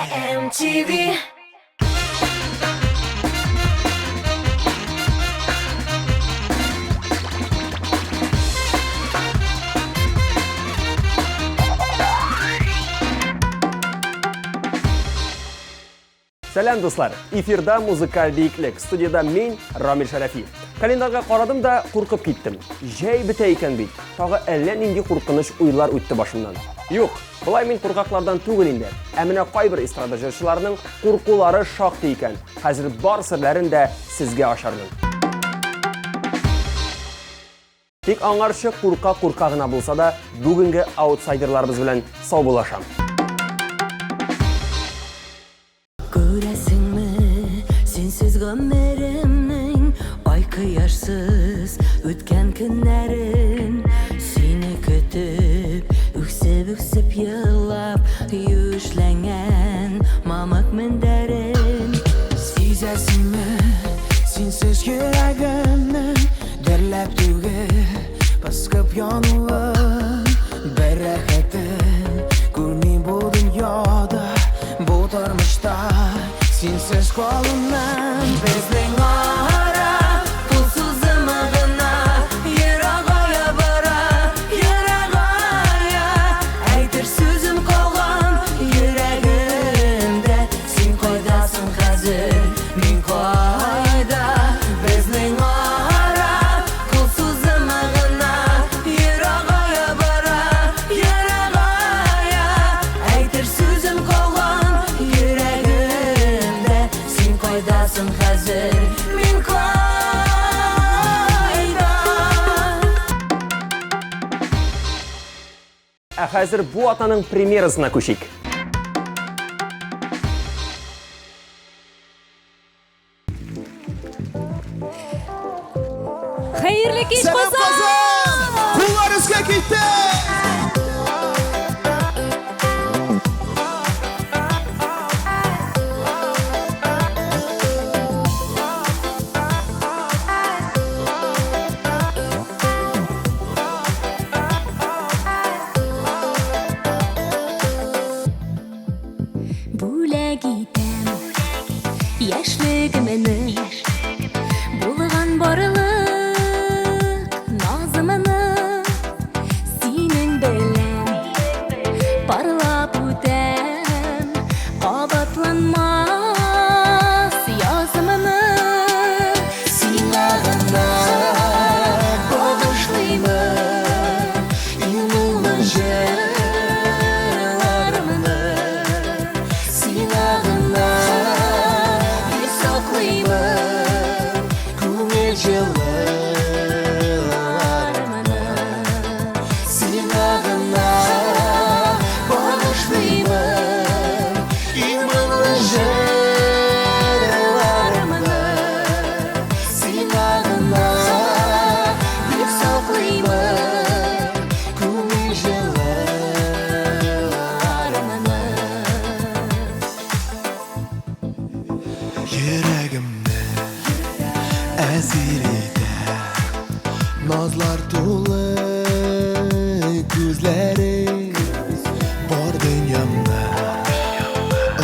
MTV. Сәлем достар, эфирда музыкаль биеклек. Студияда мен Рамил Шарафи. Календарға қарадым да қорқып кеттім. Жай біте екен бейт. Тағы әлі ненге қорқыныш ойлар өтті башымнан. Yok, бұлай мен қорқақлардан түгел инде. Әміне қайбір эстрада жыршыларының қорқулары шақты екен. Қазір бар сырларын да сізге ашармын. Тек аңаршы қорқа-қорқағына болса да, бүгінгі аутсайдерларымыз білән сау болашам. Көрәсіңмі, сенсіз ғөмірімнің ай қияшсыз өткен күнәрін сені күтіп, үксіп елап юшләңән мамық міндәрін Сезәсіңмі, сенсіз жүрәгімнің дәрләп түгі басқып януын бір рәхәтін көрмей бұл дүнияда Bu tarmışta sensiz kolumdan bizning ara pulsuz zımağına yırağaya bara yırağaya aytır sözüm qalğan yüreğimde sen qoydasın hazır men qoyda bizning ara pulsuz zımağına yırağaya bara yırağaya aytır sözüm qalğan Koydasın hazır min koyda Hazır bu atanın premierasına köşük. Hayırlı kez olsun. Kullarınızga gitti. Яшьлегімені болған барлық назымыны сенің белән парлап үтәм қабатланмас язымыны сиңа ғына бағышлаймын юлыңның жырларымны сиңа ғына Nazlar dolu gözleri var dünyamda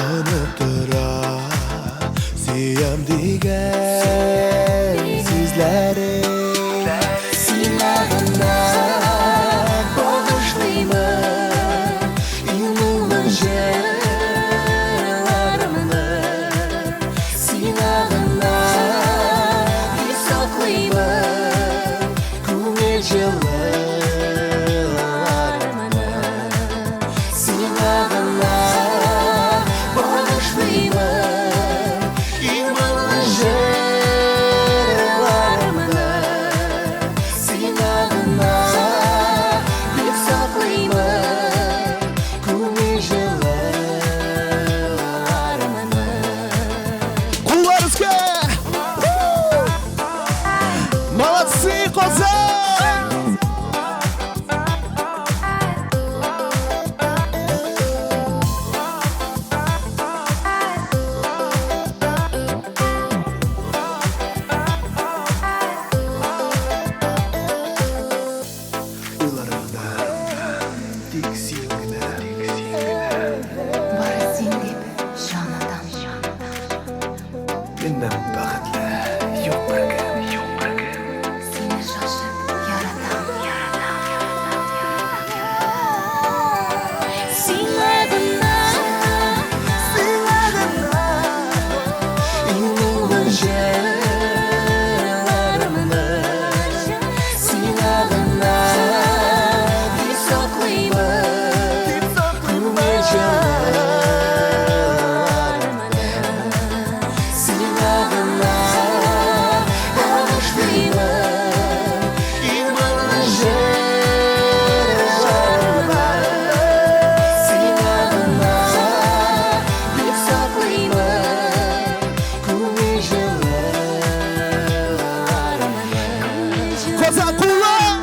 unuttura siyam digen sizleri silahına bağışlayımın yılının jırlarımını silahına bir saklayımın Yıllarımını silahına bağışlayımın imanlı Сенден бақытлы жоқ бір күн. Seni şaşıp yaratам. Inanılmaz yerlerime silahına bir saklayayım silahına bağışlayayım inanılmaz yerlerime silahına bir saklayayım Kozak kullan.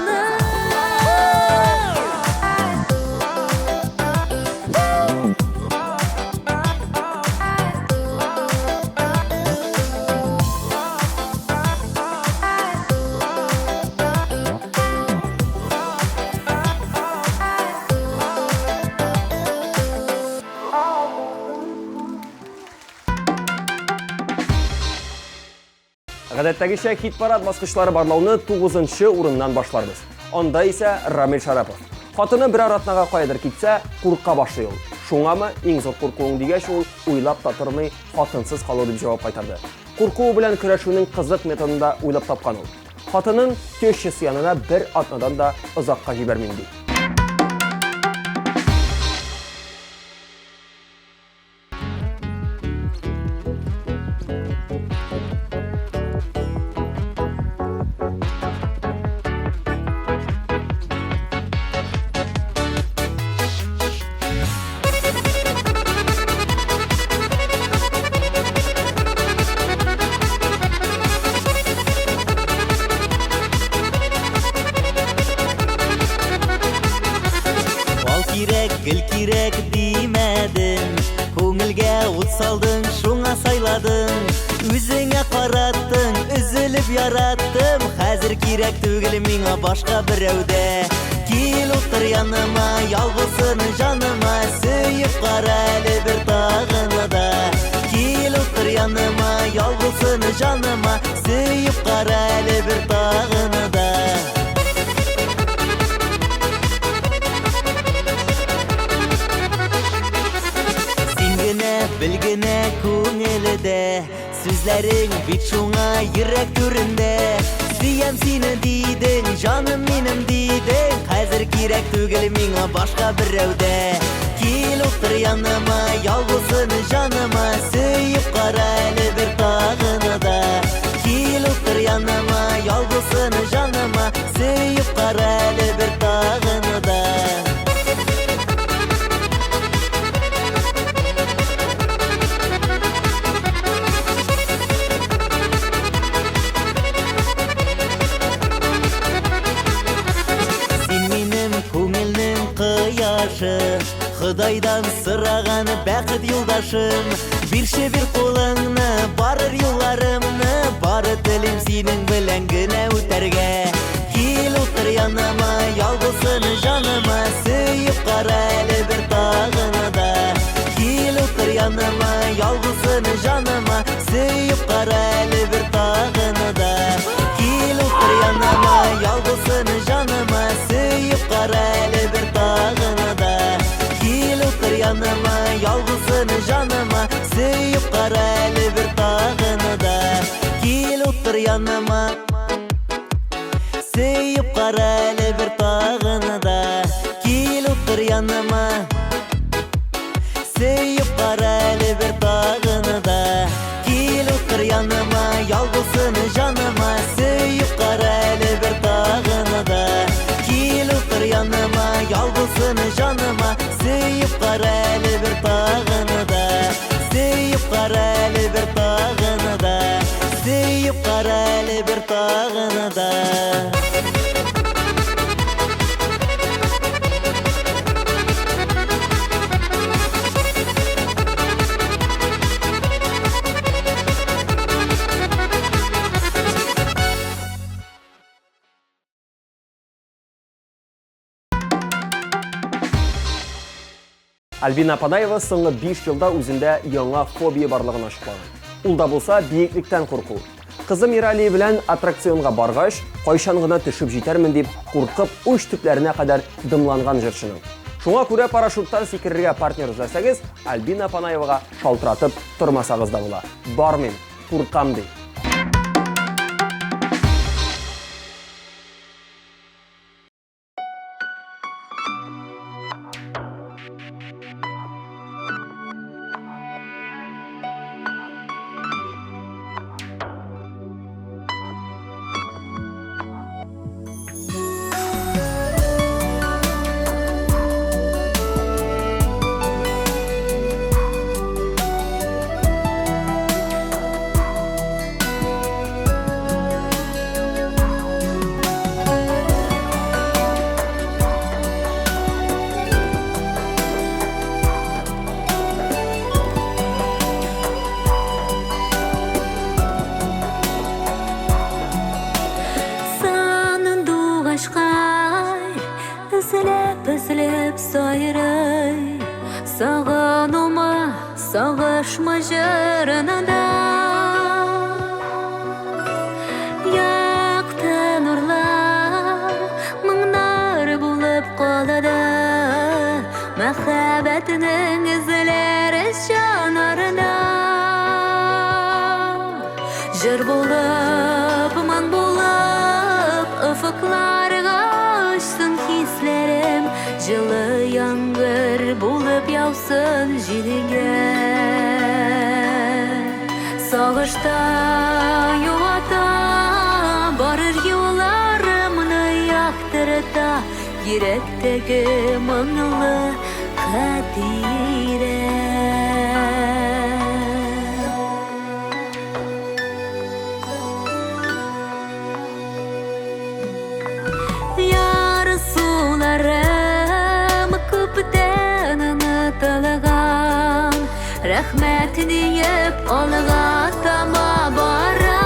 Гадәттәгечә хит парад баскычлары барлауны 9-нчы урыннан башларбыз. Анда исә Рамил Шарапов. Хатыны бер аратнага кайдыр китсә, курка башлый ул. Шуңамы иң зур куркуың дигәч ул уйлап та тормый хатынсыз калу дип җавап кайтарды. Курку белән көрәшүнең кызык методын да уйлап тапкан ул. Хатынын тещесі янына бер атнадан да озакка җибәрмим ди. Gül kirek demedin, ko'ngilga ут saldың, шуңа сайладың. Үзеңә караттың, üzülüp яраттым. Хәзер кирәк түгел миңа башка берәүдә. Кил утыр яныма, ялгызын жаныма, сөйеп кара әле бер тагына да. Кил утыр яныма, ялгызын жаныма, сөйеп кара әле бер тагына да. Bilgine күңелдә сүзләрең бит шуңа йөрәк түрендә. Сөям сине дидең, җаным минем дидең. Хәзер кирәк түгел миңа башка берәүдә. Кил утыр яныма, ялгызын җаныма, сөйеп кара әле бер тагына да. Кил утыр яныма, ялгызын җаныма, сөйеп кара әле бер тагына да. Худайдан сыраган бәхет юлдашым, бирче бер кулыңны, барыр юлларымны, бары телим синең белән генә үтәргә. Кил утыр яныма, ялгызын җаныма, сөйеп кара әле бер тагына да. Кил утыр яныма, ялгызын җаныма, сөйеп кара әле бер тагына да. Кил утыр яныма, ялгызын җаныма, сөйеп кара әле бер тагына да. Яныма, ялгызын җаныма, сөйеп кара әле бер тагына да. Кил утыр яныма, сөйеп кара әле бер тагына да. Кил утыр яныма, сөйеп кара әле бер тагына да. Кил утыр яныма, ялгызын җаныма, сөйеп кара әле бер тагына да. Кил утыр яныма, ялгызын җаныма, сөйеп кара әле бер тагына да. Сөйеп кара әле бер тагына да. Сөйеп кара әле бер тагына да. Альбина Панаева соңгы 5 елда үзендә яңа фобия барлыгын ачыклаган. Ул да булса биеклектән курку. Кызым Ирали белән аттракционга баргач, кайчан гына төшеп җитәрмен дип куркып, уч төпләренә кадәр дымланган җырчының. Шуңа күрә парашюттан сикерергә партнер эзләсәгез, Альбина Панаевага шалтыратып тормасагыз да була. Бармыйм, куркам ди. Üzülüp sayray Sağınıma sağışma jırınada Yaktı nurlar Mыңnar bulup qolada Мәхәббәтінің izləri жанарында Жыр болып, ман болып Ufuklarga uçsun hislerim Жылы яңгыр болып яусын жирге Сағышта юата Барыр юларымны яқтырыта Йөрәктәге моңлы хәтирә Рәхмәт диеп алга таба бара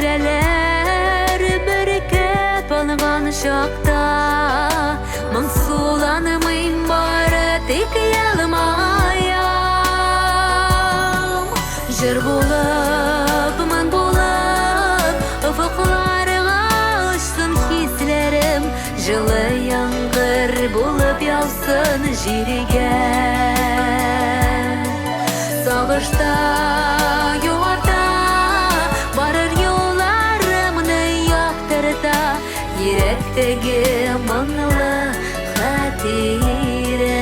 Хәтирәләр беркеп алган шакта Моңсуланмыйм бары тик елмаям Жыр булып, ман булып Уфукларга очсын хисләрем Жылы яңгыр булып яусын жирге Сагышта юата Барыр юларымны яктырта Йөрәктәге моңлы хәтирә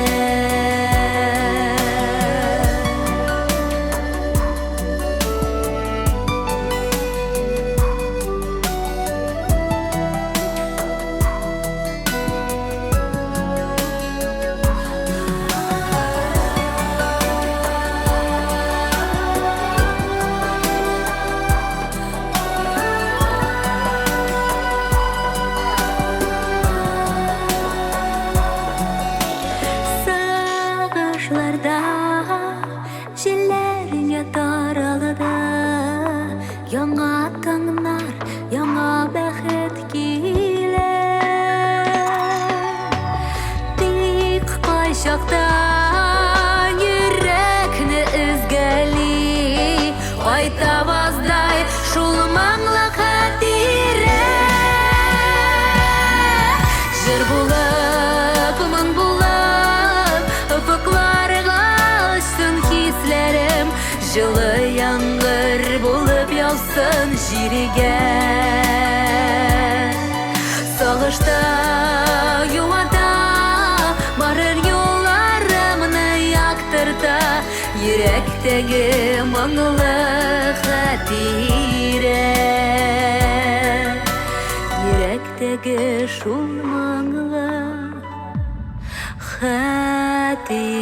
Жылы яңгыр булып яусын жирге Сагышта юата Барыр юларымны яктырта Йөрәктәге моңлы хәтирә Йөрәктәге шул моңлы хәтирә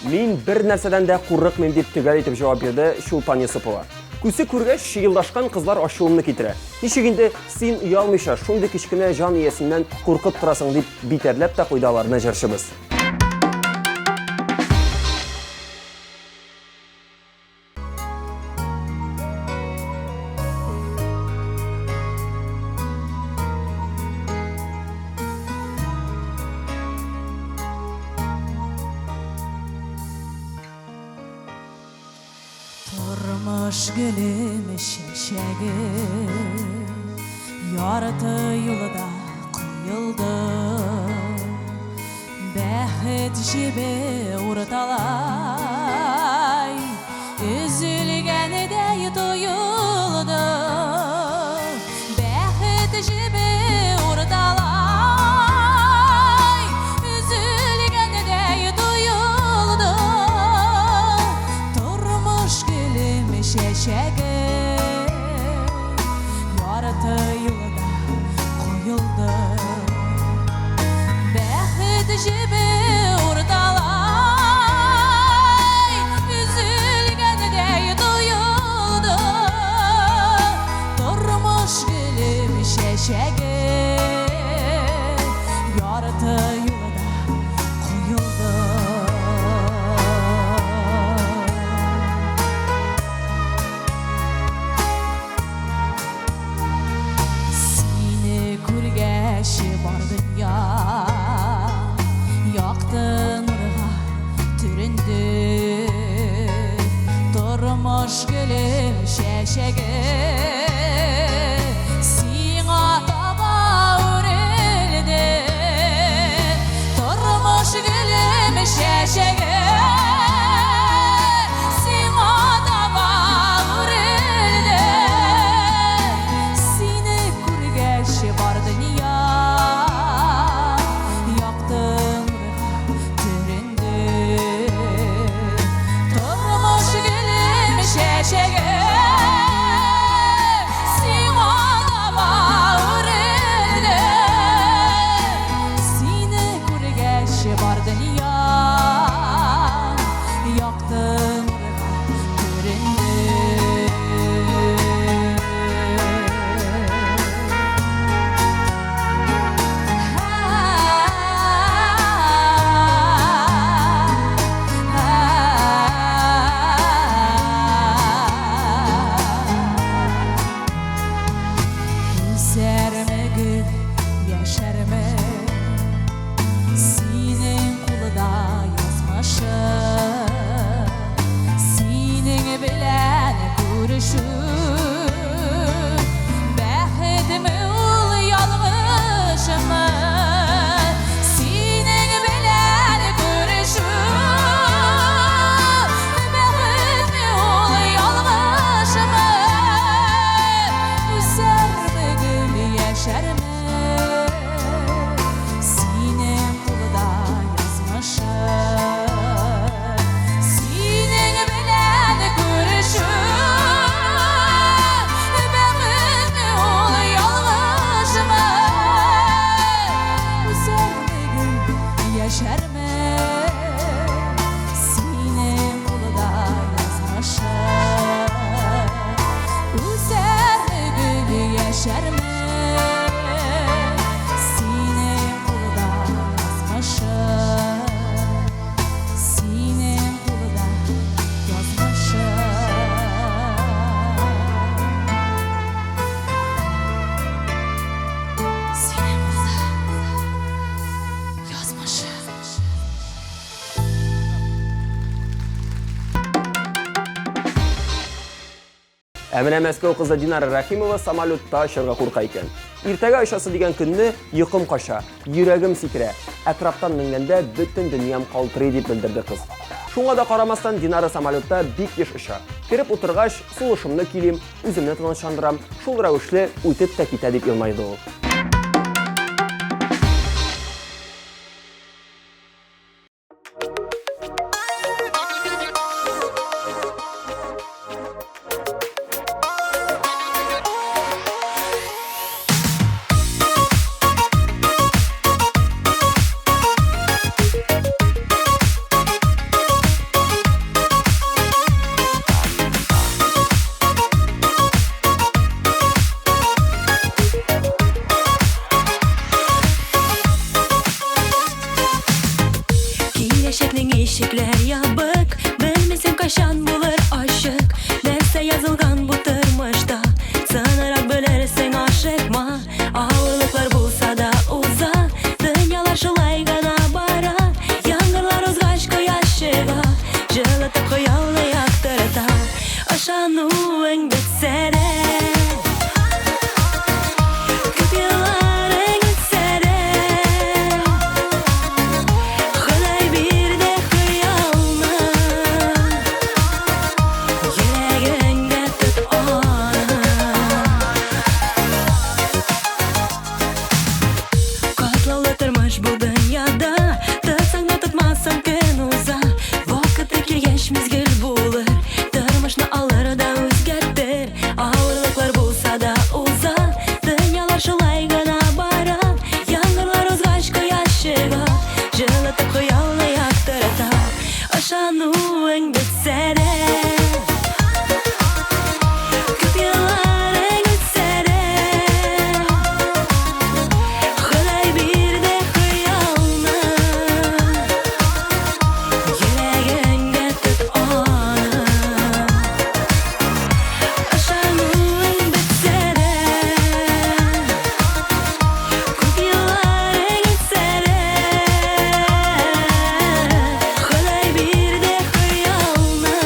Мен bir нәрседен дә курыкмыйм дип төгәл итеп җавап бирде Шулпан Йосыпова. Күсе күргәч шыгылдашкан кызлар ачуымны китерә. Ничегенде син уялмыйча шундый кичкенә җан иясеннән куркып торасың дип битәрләп тә куйды аларны җырчыбыз. Turmuş gülüm şeşegi Yarıtı yolda koyuldu Bəhit jibi urtalay Üzülgəni dey duyuldu Bəhit jibi urtalay Üzülgəni dey duyuldu Turmuş gülüm şeşegi Yarıtı yolda koyuldu Bəhit jibi urtalay Üzülgəni dey duyuldu Turmuş gülüm şeşegi Yarıtı yolda koyuldu Seni күргәче бар дөнья Яктың нурга төренде Тормыш гөлем шәшәге Сиңа таба үрелде Тормыш гөлем шәшәге Сиңа таба үрелде Seni күргәче бар дөнья Яктың төренде Тормыш гөлем шәшәге Сиңа таба үрелде Seni күргәче бар дөнья Яктың төренде Üzerime gül yaşarımı Senin kulda yazmışım Senin bilen görüşüm Bəxtimi ul yalmışımı Senin bilen görüşüm Bəxtimi ul yalmışımı Üzerime gül yaşarımı Senin kulda yazmışım Senin bilen görüşüm Bəxtimi ol yalmışımı Üzerime gül yaşarımı Senin kulda yazmışım Üzerime gül yaşarımı Senin kulda yazmışım Senin kulda yazmışım Senin kulda yazmışım Әмінә Мәскәү кызы Динара Рахимова самолетта ұшырға курка икән. Иртәгә ұшасы дигән көнне йокым каша, йөрәгем сикерә. Әтраптан менгәндә бөтен дөньям калтырый дип белдерде кыз. Шуңа да карамастан Динара самолетта бик еш ұша. Кереп утыргач, сулышымны килим, үземне тынычландырам, шул рәвешле үтеп тә китә дип елмайды ул. ишеклер ябык, белмесем качан булыр ачык. Нәрсә язылган бу тормышта, сынарак белерсең ашыкма. Авырлыклар булса да уза, дөньялар шулай гына бара. Яңгырлар узгач кояш чыга, җылытып хыялны яктырта. Ышануың бетсә дә, күп елларың үтсә дә, Ходай бирде хыялны, йөрәгеңдә тот аны. Катлаулы тормыш бу дөньяда, тотсаң да тотмасаң көн уза. Вакыты килгәч мизгел булыр, тормышны алыр да үзгәртер. Авырлыклар булса да уза, дөньялар шулай гына бара. Яңгырлар узгач кояш чыга, җылытып хыялны яктырта. Ышануың бетсә дә, күп елларың үтсә дә, Ходай бирде хыялны, йөрәгеңдә тот аны. Ышануың бетсә дә, күп елларың үтсә дә, Ходай бирде хыялны,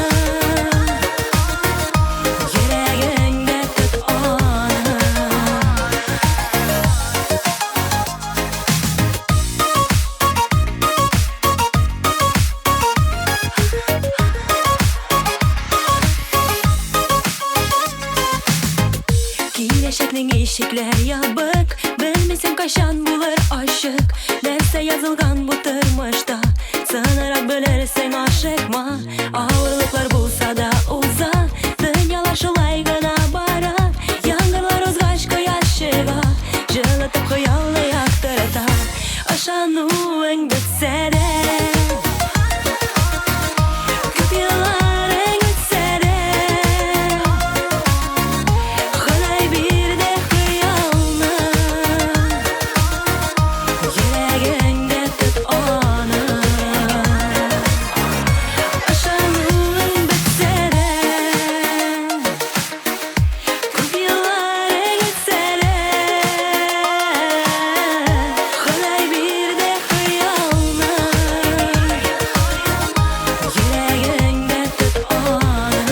йөрәгеңдә тот аны. Киләчәкнең ишекләр ябык, белмисең кайчан булыр ачык. Нәрсә язылган бу тормышта, сынарак белерсең ашыкма. Авырлыклар булса да уза, дөньялар шулай гына бара. Яңгырлар узгач кояш чыга, җылытып хыялны яктырта. Ышануың бетсә дә, күп елларың үтсә дә, Ходай бирде хыялны, йөрәгеңдә тот аны. Ышануың бетсә дә, күп елларың үтсә дә, Ходай бирде хыялны, йөрәгеңдә тот аны.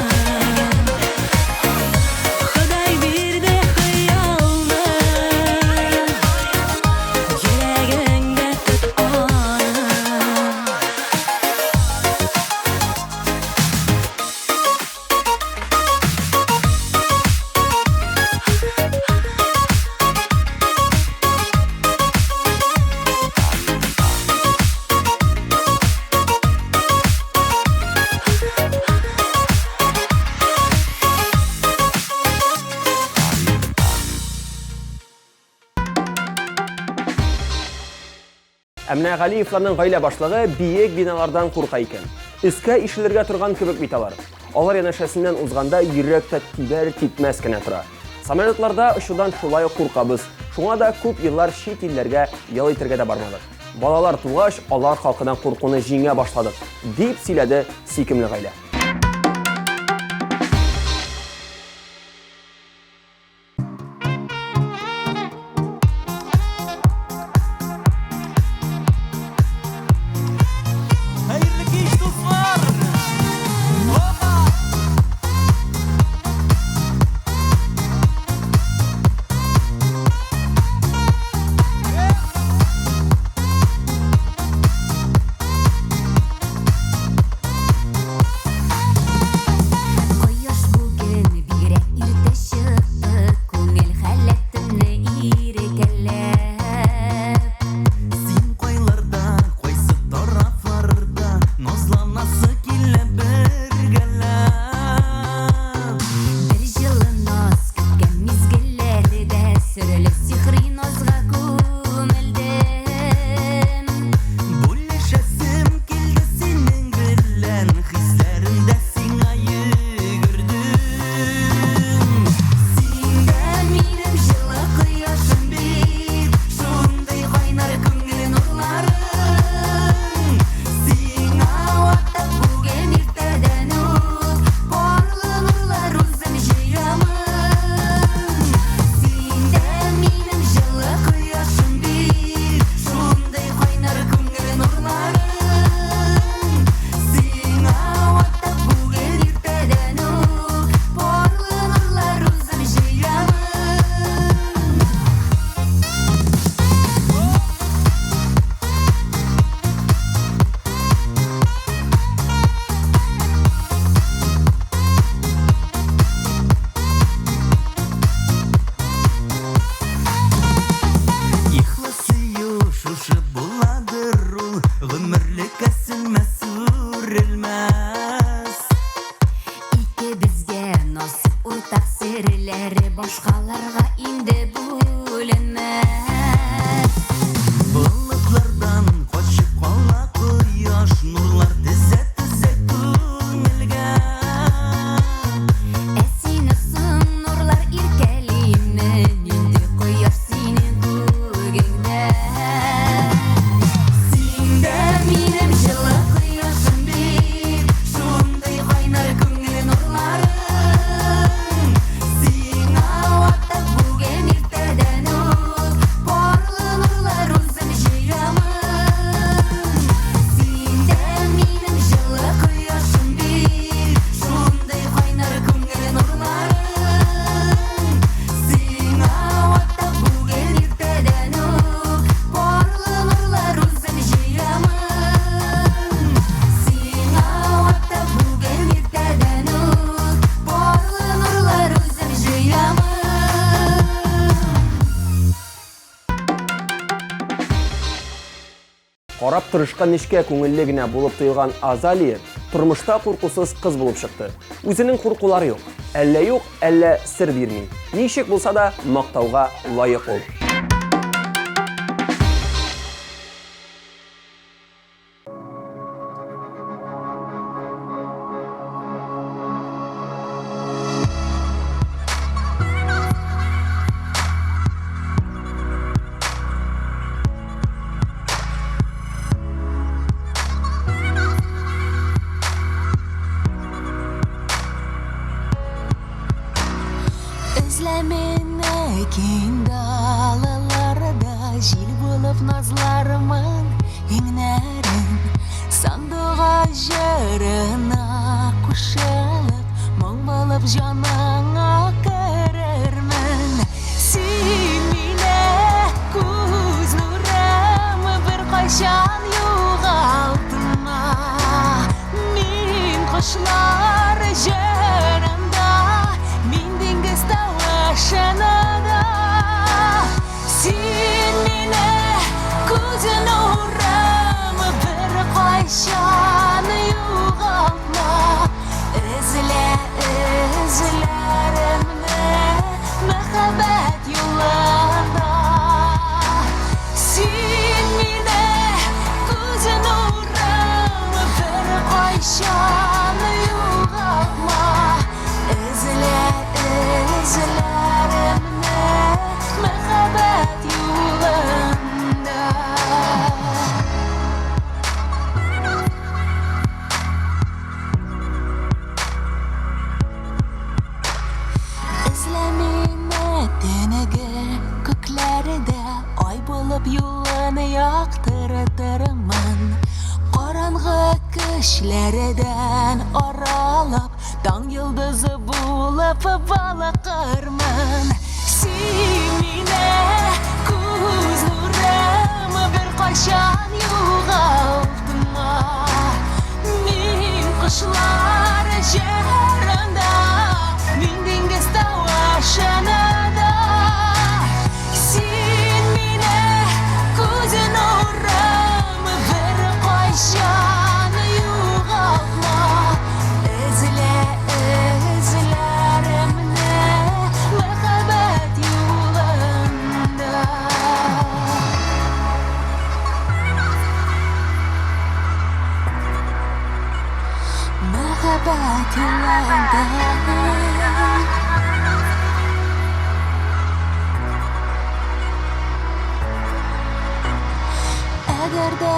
Ходай бирде хыялны, йөрәгеңдә тот аны. Әмнә Галиевларның гаилә башлыгы биек биналардан курка икән. Өскә ишелергә торган кебек бит алар. Алар янәшәсеннән узганда йөрәк тә тибәр-типмәс кенә тора. Самолетларда очудан шулай ук куркабыз. Шуңа да күп еллар чит илләргә ял итәргә дә бармадык. Балалар тугач, алар халкыдан куркуны җиңә башладык, дип сөйләде сөйкемле гаилә. Хәерле кич, дуслар! Опа! Қарап тұрышқан ішке көңіллегіне болып тұйылған Азалия тұрмышта құрқусыз қыз болып шықты. Өзінің құрқулары yok. Әллә yok, әллә сір бермей. Нешек болса да мақтауға лайық ол. Izlemene keng dalalarda jil bo'lib nazlarımın ingnərin sandığa jarına qoşulub moң bo'lib janına kirərmən sen mine көз нурым bir qachon yo'qoltma men qushlar jarında men dengiz tavaşanada sen mine көз нурым bir qachon yo'qoltma izlarimni muhabbat yo'lida sen mine көз нурым bir qachon yo'qoltma izlarimni muhabbat yo'lida izlamini tenigi ko'klarida oy bo'lib yo'lini yoqtirtirman qorong'i kishlaridan oralab tong yulduzi bo'lib baliqirman sen meni ko'z nurim bir qachon yo'qoltma men qushlar jarida men dengiz tavaşanada sen meni көз nurim bir qachon yo'qoltma izlarimni muhabbat yo'lida muhabbat yo'lida agarda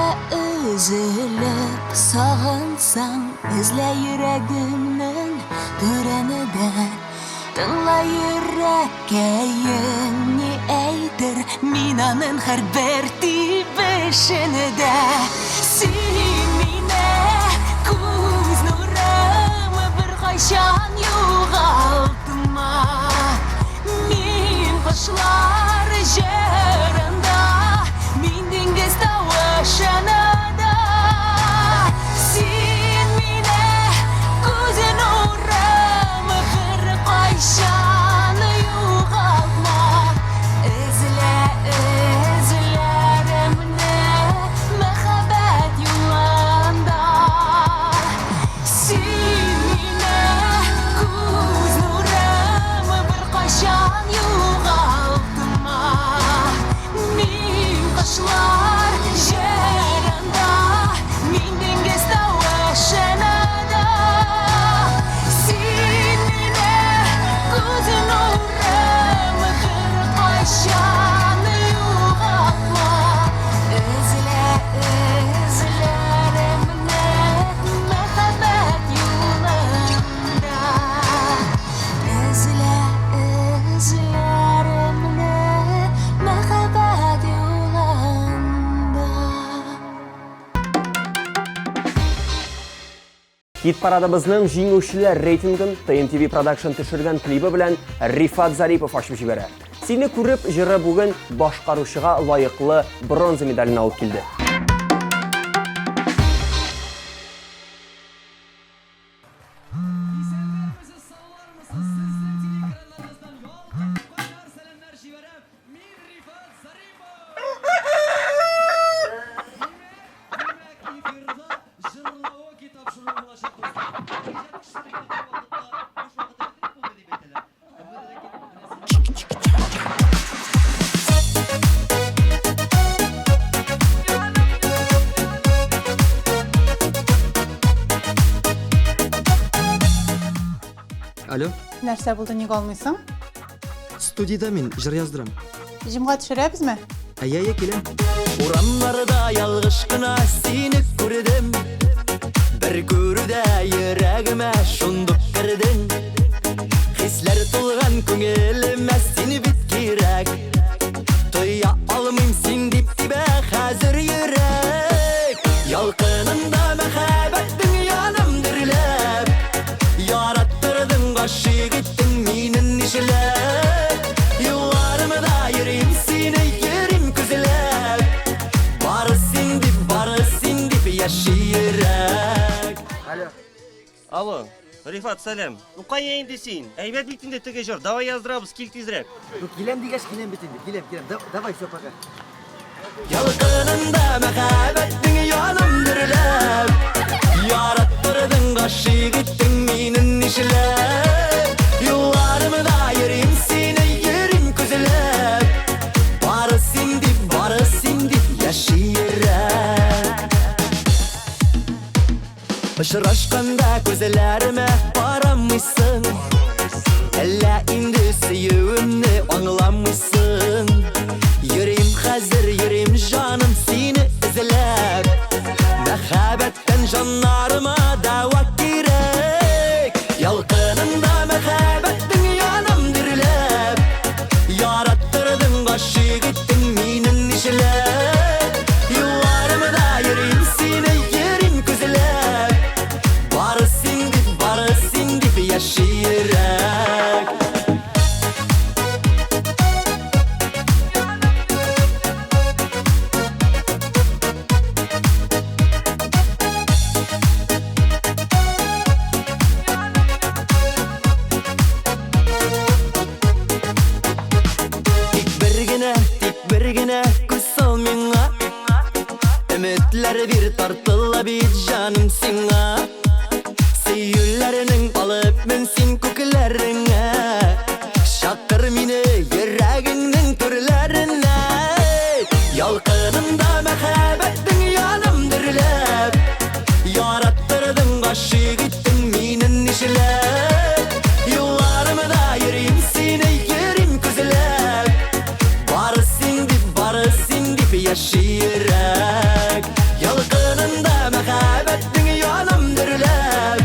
üzülüp sağınsam izle yüreğimnin türeninden tınla yürekke yeni eydir minanın her bir tibişinde sen mine көз нурым bir qachon yo'qoltma men qushlar jarida men dengiz tavaşanada sen meni көз nurim bir qachon yo'qoltma izlarimni muhabbat yo'lida sen meni көз nurim bir qachon yo'qoltma men qushlar jarida men dengiz tavaşanada sen meni көз nurim bir qachon yo'qoltma izlarimni muhabbat yo'lida izlarimni muhabbat yo'lida Hit paradımızның жеңушілер рейтингін TNTV Production түшірген клибі білән Рифат Зарипов ашып жібері. Сені көріп, жыры бүгін башқарушыға лайықлы бронза медалін алып келді. Алло, Нәрсә булды, ник алмыйсың? студияда мен жыр яздырам. Җимга төшерәбезме? Әйе, келем. Урамларда ялгыш кына сине күрдем. Бер күрүдә йөрәгемә шундук кирдең. Хисләр тулган күңелемә сине бит кирәк. Тоя алмыйм син дип тибә хәзер йөрәк. Ялкынында мәхәббәтең яным дөрләп. Яраттырдың гашык иттең минен нишләп. Юлларымда йөрим сине йөрим күзләп. Бары син дип яши йөрәк. Алло, Рифат, сәлем. Ну кая инде син? Әйбәт бит инде теге җыр. Давай яздырабыз, кил тизрәк. Келем дигәч, келем бит инде. Келем. Давай, все, пока. Ялкынында мәхәббәтең яным дөрләп. Яраттырдың гашык иттең минен нишләп. Юлларымда йөрим сине йөрим күзләп. Бары син дип яши йөрәк. Очрашканда күзләремә карамыйсың. Әллә инде сөюемне аңламыйсың. Йөрим хәзер, йөрим җаным сине эзләп. Мәхәббәттән җаннарыма дәва кирәк. Ялкынында мәхәббәтең яным дөрләп. Яраттырдың гашык иттең минен нишләп. Юлларымда йөрим сине йөрим күзләп. Бары син дип яши йөрәк. Тик бер генә күз сал миңа. Өметләр бир тартыла бит җаным сиңа. Сөюләрнең алып мен син күкләреңә. Шакыр мине йөрәгеңнең төрләренә. Ялкынында мәхәббәтең яным дөрләп. Яраттырдың гашык иттең минен нишләп. Юлларымда йөрим сине йөрим күзләп. Бары син дип яши йөрәк. Ялкынында мәхәббәтең яным дөрләп.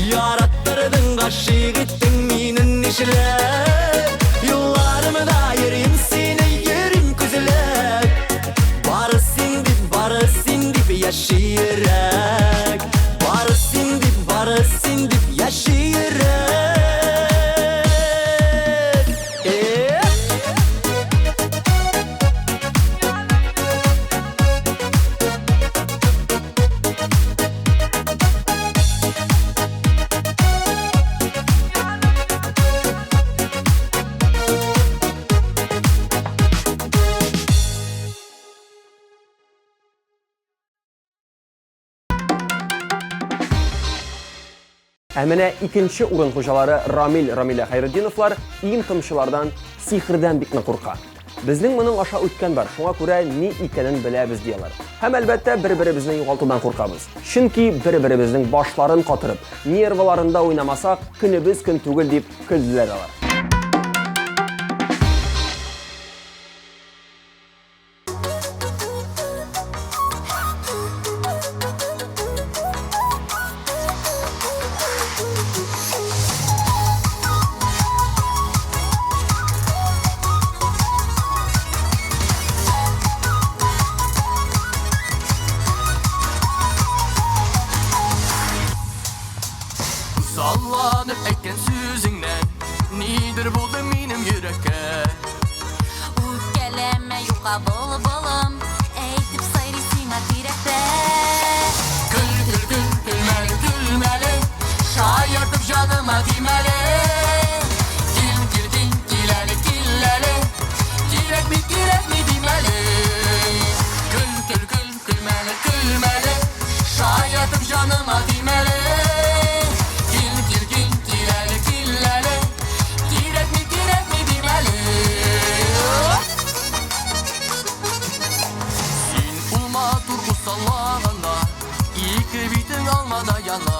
Яраттырдың гашык иттең минен нишләп. Юлларымда йөрим сине йөрим күзләп. Бары син дип яши йөрәк. Бары син дип яши йөрәк. Ә менә икенче урын хуҗалары Рамилә Хайретдиновлар иң тымчылардан, сихрдән бик нык курка. Безнең моның аша үткән бар, шуңа күрә ни икәнен беләбез дияләр. Һәм әлбәттә бер-беребезне югалтудан куркабыз. Чөнки бер-беребезнең башларын катырып, нервларында уйнамасак, көнебез көн түгел дип көлделәр алар. Sallanıp etken süzünden Nidir buldu minim yürekке Үпкәләмә юка болым, әйтеп сайрый сиңа тирәктә. Gülmeli Şayırtıp canıma dimeli Kileli Kirek mi dimeli Gülmeli Şayırtıp canıma dimeli Kileli Kirek mi dimeli Sin ulma turku sallağına İki bitin almada yana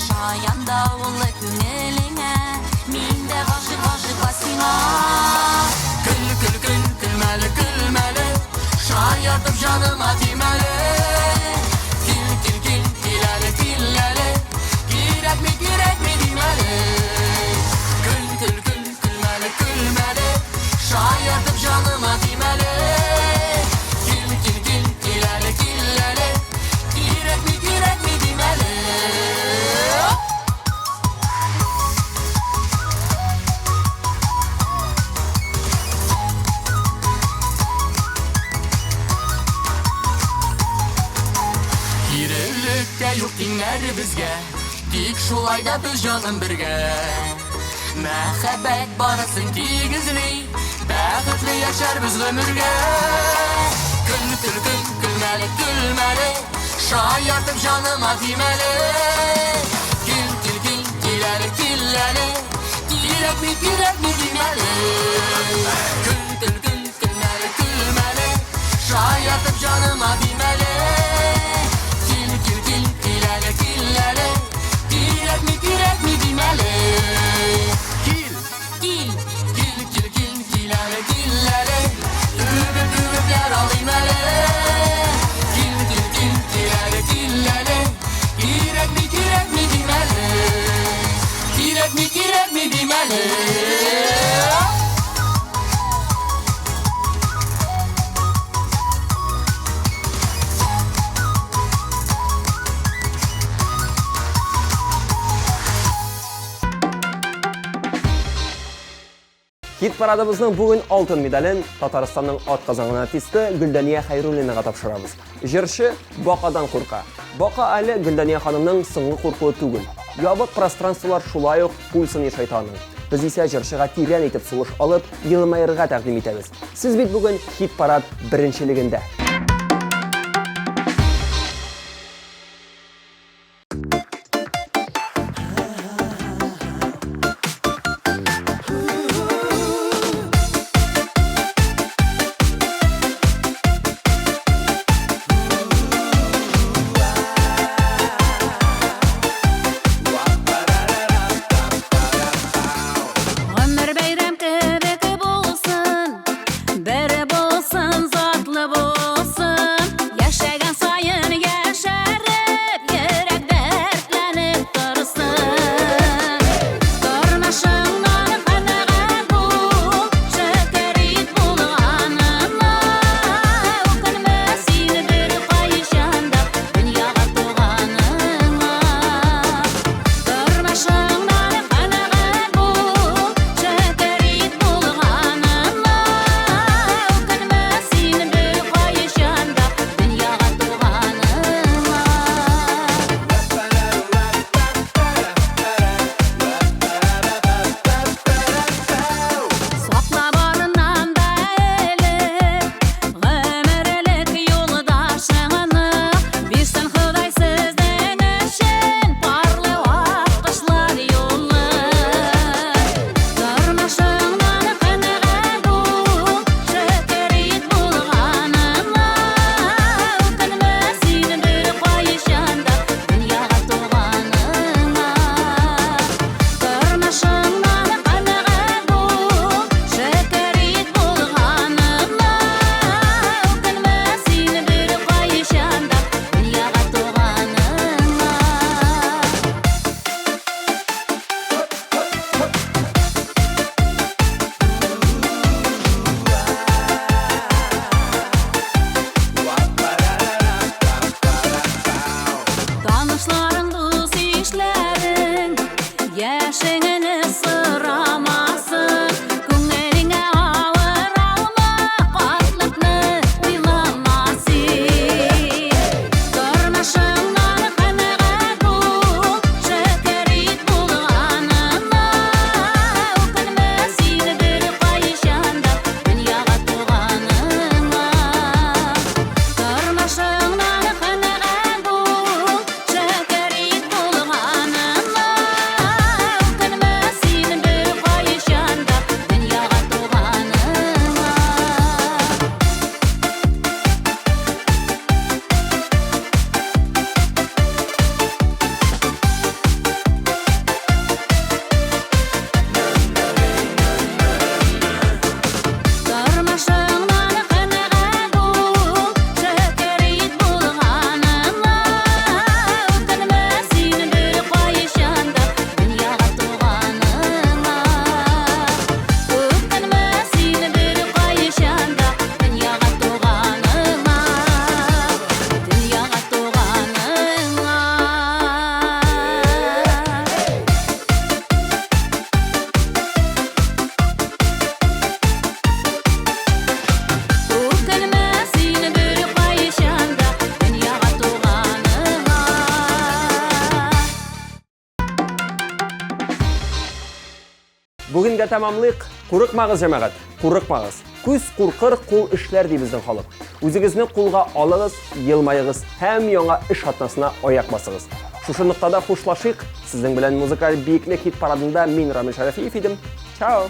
Şayanda улы күңел сиңа. Külmeli külmeli şayatıp canıma dimeli. Kileli kileli Girek mi dimeli. Külmeli külmeli şayatıp canıma dimeli. Kileli kileli Girek mi dimeli. Kirlilikке yok dinler bizge. Dik şulayda biz canım birge. Mehabbet barasın tigizli. Bäxtli yaşar biz ömürge. Külmeli külmeli şayatıp canıma dimeli. Kileli kileli Girek mi dimeli. Külmeli külmeli şayatıp canıma dimeli. Kileli kileli Girek mi dimeli. Kileli kileli Übüpler alayım ele. Kileli kileli Girek mi dimeli. Girek mi dimeli. Hit paradımızın bugün altın medalin Tataristanның atqazangan artisti Güldaniya Xayrulлinaga topshiramiz. Jirshi Boqadan qo'rqa. Boqa ali Güldaniya xonimning sing'i qo'rquvi tugul. Yobiq prostranstvolar shulay uq pulsini shaytonning. Biz esa jirshiga tiran etib sulush olib, yilmayirga taqdim etamiz. Siz bit bugun hit parad birinchiligida. Ömür bayram kebek bolsun, beri bolsun zatlı bol. Әйдә тәмамлыйк. Курыкмагыз җәмәгать, курыкмагыз. Күз куркыр, кул эшләр ди безнең халык. Үзегезне кулга алыгыз, елмайыгыз һәм яңа эш хатнасына аяк басыгыз. Шушы нуктада хушлашыйк. Сезнең белән музыкаль биеклек хит парадында мин Рамил Шәрәфиев идем. Чао!